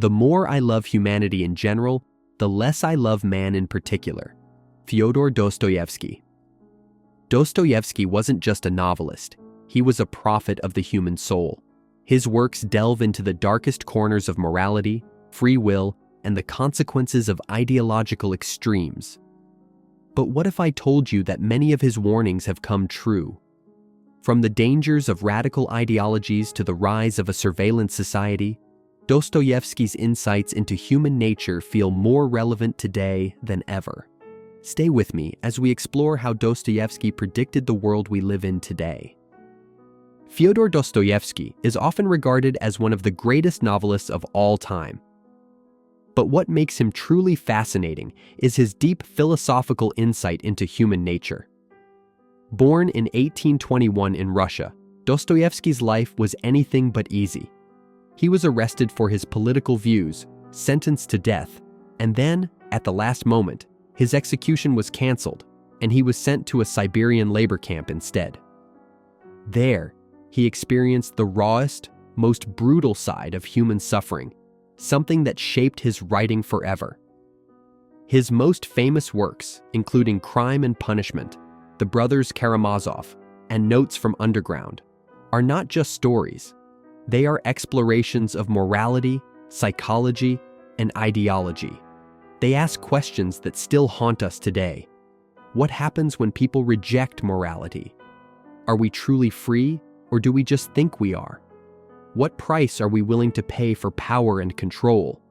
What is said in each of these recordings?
The more I love humanity in general, the less I love man in particular. Fyodor Dostoevsky. Dostoevsky wasn't just a novelist, he was a prophet of the human soul. His works delve into the darkest corners of morality, free will, and the consequences of ideological extremes. But what if I told you that many of his warnings have come true? From the dangers of radical ideologies to the rise of a surveillance society, Dostoevsky's insights into human nature feel more relevant today than ever. Stay with me as we explore how Dostoevsky predicted the world we live in today. Fyodor Dostoevsky is often regarded as one of the greatest novelists of all time. But what makes him truly fascinating is his deep philosophical insight into human nature. Born in 1821 in Russia, Dostoevsky's life was anything but easy. He was arrested for his political views, sentenced to death, and then, at the last moment, his execution was canceled, and he was sent to a Siberian labor camp instead. There, he experienced the rawest, most brutal side of human suffering, something that shaped his writing forever. His most famous works, including Crime and Punishment, The Brothers Karamazov, and Notes from Underground, are not just stories. They are explorations of morality, psychology, and ideology. They ask questions that still haunt us today. What happens when people reject morality? Are we truly free, or do we just think we are? What price are we willing to pay for power and control?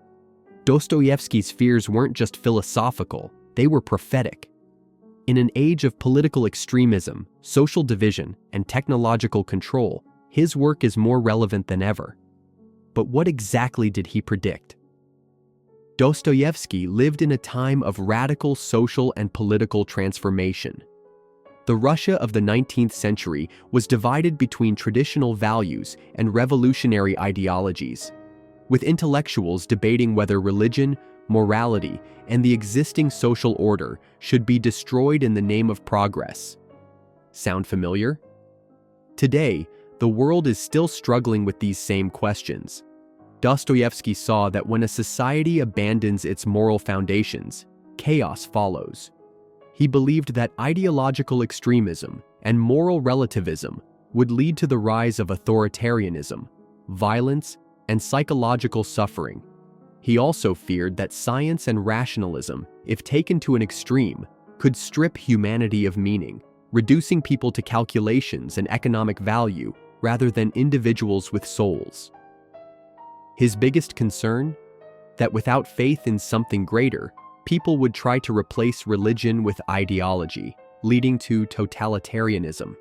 Dostoevsky's fears weren't just philosophical, they were prophetic. In an age of political extremism, social division, and technological control, his work is more relevant than ever. But what exactly did he predict? Dostoevsky lived in a time of radical social and political transformation. The Russia of the 19th century was divided between traditional values and revolutionary ideologies, with intellectuals debating whether religion, morality, and the existing social order should be destroyed in the name of progress. Sound familiar? Today, the world is still struggling with these same questions. Dostoevsky saw that when a society abandons its moral foundations, chaos follows. He believed that ideological extremism and moral relativism would lead to the rise of authoritarianism, violence, and psychological suffering. He also feared that science and rationalism, if taken to an extreme, could strip humanity of meaning, reducing people to calculations and economic value rather than individuals with souls. His biggest concern? That without faith in something greater, people would try to replace religion with ideology, leading to totalitarianism.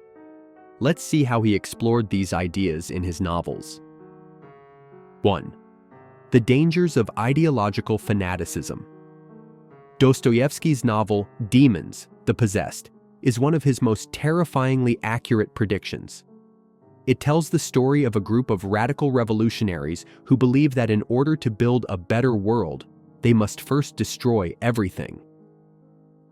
Let's see how he explored these ideas in his novels. 1. The dangers of ideological fanaticism. Dostoevsky's novel, Demons, the Possessed, is one of his most terrifyingly accurate predictions. It tells the story of a group of radical revolutionaries who believe that in order to build a better world, they must first destroy everything.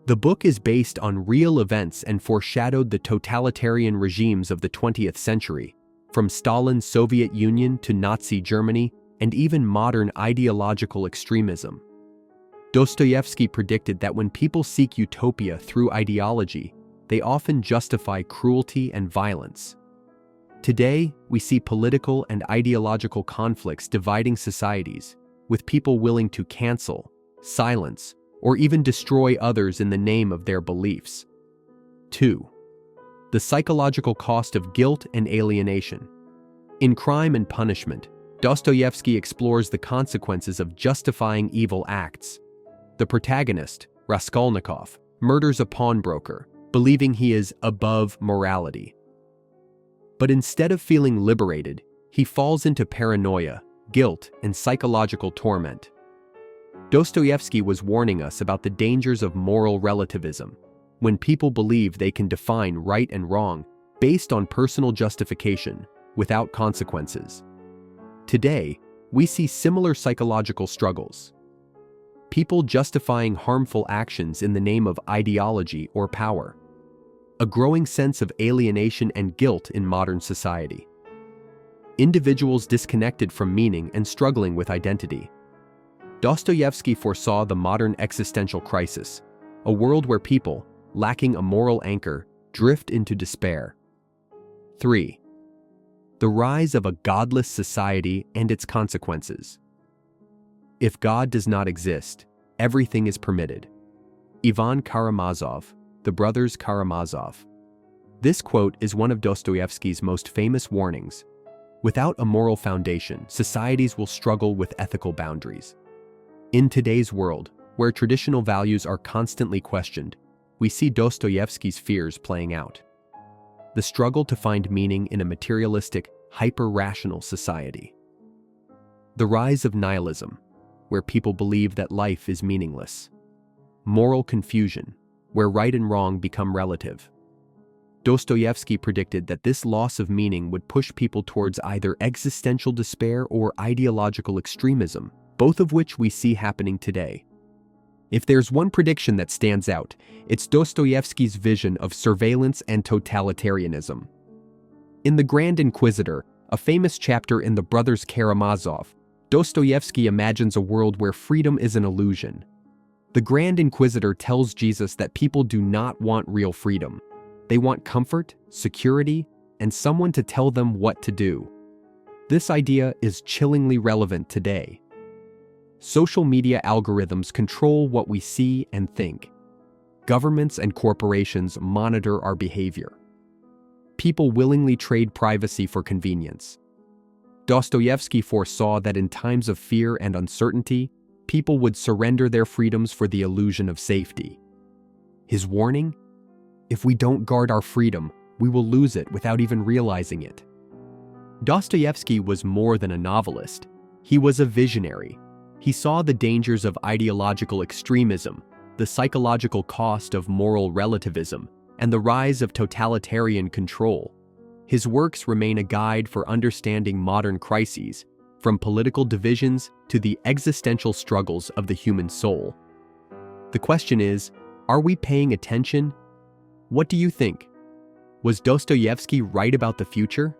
The book is based on real events and foreshadowed the totalitarian regimes of the 20th century, from Stalin's Soviet Union to Nazi Germany, and even modern ideological extremism. Dostoevsky predicted that when people seek utopia through ideology, they often justify cruelty and violence. Today, we see political and ideological conflicts dividing societies, with people willing to cancel, silence, or even destroy others in the name of their beliefs. 2. The psychological cost of guilt and alienation. In Crime and Punishment, Dostoevsky explores the consequences of justifying evil acts. The protagonist, Raskolnikov, murders a pawnbroker, believing he is above morality. But instead of feeling liberated, he falls into paranoia, guilt, and psychological torment. Dostoevsky was warning us about the dangers of moral relativism, when people believe they can define right and wrong based on personal justification, without consequences. Today, we see similar psychological struggles. People justifying harmful actions in the name of ideology or power. A growing sense of alienation and guilt in modern society. Individuals disconnected from meaning and struggling with identity. Dostoevsky foresaw the modern existential crisis, a world where people, lacking a moral anchor, drift into despair. 3. The rise of a godless society and its consequences. If God does not exist, everything is permitted. Ivan Karamazov, the Brothers Karamazov. This quote is one of Dostoevsky's most famous warnings. Without a moral foundation, societies will struggle with ethical boundaries. In today's world, where traditional values are constantly questioned, we see Dostoevsky's fears playing out. The struggle to find meaning in a materialistic, hyper-rational society. The rise of nihilism, where people believe that life is meaningless. Moral confusion, where right and wrong become relative. Dostoevsky predicted that this loss of meaning would push people towards either existential despair or ideological extremism, both of which we see happening today. If there's one prediction that stands out, it's Dostoevsky's vision of surveillance and totalitarianism. In The Grand Inquisitor, a famous chapter in the Brothers Karamazov, Dostoevsky imagines a world where freedom is an illusion. The Grand Inquisitor tells Jesus that people do not want real freedom. They want comfort, security, and someone to tell them what to do. This idea is chillingly relevant today. Social media algorithms control what we see and think. Governments and corporations monitor our behavior. People willingly trade privacy for convenience. Dostoevsky foresaw that in times of fear and uncertainty, people would surrender their freedoms for the illusion of safety. His warning? If we don't guard our freedom, we will lose it without even realizing it. Dostoevsky was more than a novelist. He was a visionary. He saw the dangers of ideological extremism, the psychological cost of moral relativism, and the rise of totalitarian control. His works remain a guide for understanding modern crises, from political divisions to the existential struggles of the human soul. The question is, are we paying attention? What do you think? Was Dostoevsky right about the future?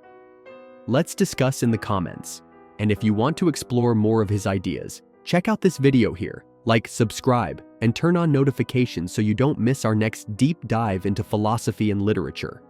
Let's discuss in the comments. And if you want to explore more of his ideas, check out this video here, like, subscribe, and turn on notifications so you don't miss our next deep dive into philosophy and literature.